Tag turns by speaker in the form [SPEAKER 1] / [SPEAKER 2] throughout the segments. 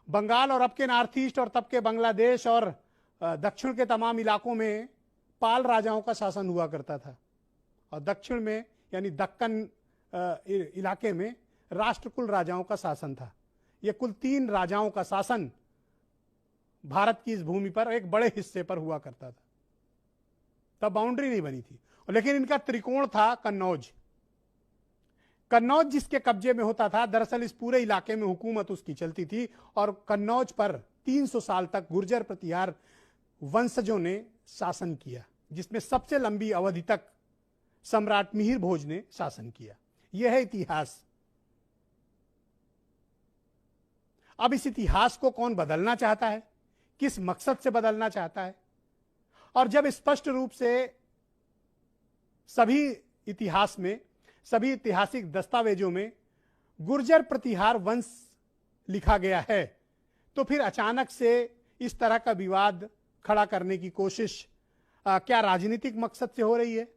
[SPEAKER 1] बंगाल और अब के नॉर्थ ईस्ट और तब के बांग्लादेश और दक्षिण के तमाम इलाकों में पाल राजाओं का शासन हुआ करता था, और दक्षिण में यानी दक्कन इलाके में राष्ट्रकुल राजाओं का शासन था। यह कुल 3 राजाओं का शासन भारत की इस भूमि पर एक बड़े हिस्से पर हुआ करता था। तब बाउंड्री नहीं बनी थी, लेकिन इनका त्रिकोण था कन्नौज। कन्नौज जिसके कब्जे में होता था, दरअसल इस पूरे इलाके में हुकूमत उसकी चलती थी, और कन्नौज पर 300 साल तक गुर्जर प्रतिहार वंशजों ने शासन किया, जिसमें सबसे लंबी अवधि तक सम्राट मिहिर भोज ने शासन किया। यह है इतिहास। अब इस इतिहास को कौन बदलना चाहता है, किस मकसद से बदलना चाहता है, और जब स्पष्ट रूप से सभी इतिहास में, सभी ऐतिहासिक दस्तावेजों में गुर्जर प्रतिहार वंश लिखा गया है, तो फिर अचानक से इस तरह का विवाद खड़ा करने की कोशिश क्या राजनीतिक मकसद से हो रही है,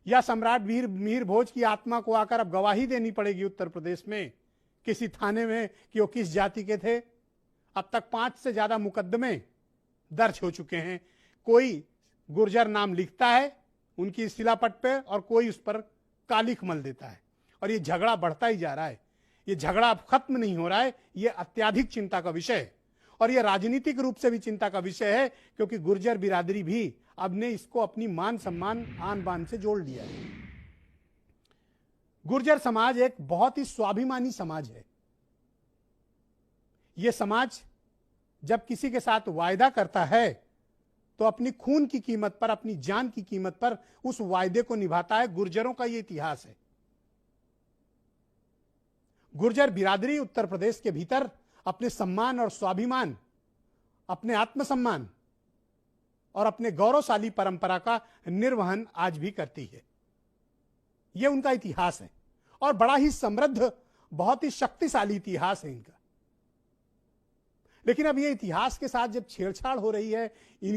[SPEAKER 1] या सम्राट मिहिर भोज की आत्मा को आकर अब गवाही देनी पड़ेगी उत्तर प्रदेश में किसी थाने में कि वो किस जाति के थे। अब तक 5 से ज्यादा मुकदमे दर्ज हो चुके हैं। कोई गुर्जर नाम लिखता है उनकी शिलापट पे, और कोई उस पर कालिख मल देता है, और ये झगड़ा बढ़ता ही जा रहा है। ये झगड़ा अब खत्म नहीं हो रहा है। ये अत्यधिक चिंता का विषय है, और ये राजनीतिक रूप से भी चिंता का विषय है, क्योंकि गुर्जर बिरादरी भी अब ने इसको अपनी मान सम्मान आन बान से जोड़ लिया है। गुर्जर समाज एक बहुत ही स्वाभिमानी समाज है। यह समाज जब किसी के साथ वायदा करता है तो अपनी खून की कीमत पर, अपनी जान की कीमत पर उस वायदे को निभाता है। गुर्जरों का यह इतिहास है। गुर्जर बिरादरी उत्तर प्रदेश के भीतर अपने सम्मान और स्वाभिमान, अपने आत्मसम्मान और अपने गौरवशाली परंपरा का निर्वहन आज भी करती है। यह उनका इतिहास है, और बड़ा ही समृद्ध, बहुत ही शक्तिशाली इतिहास है इनका। लेकिन अब यह इतिहास के साथ जब छेड़छाड़ हो रही है,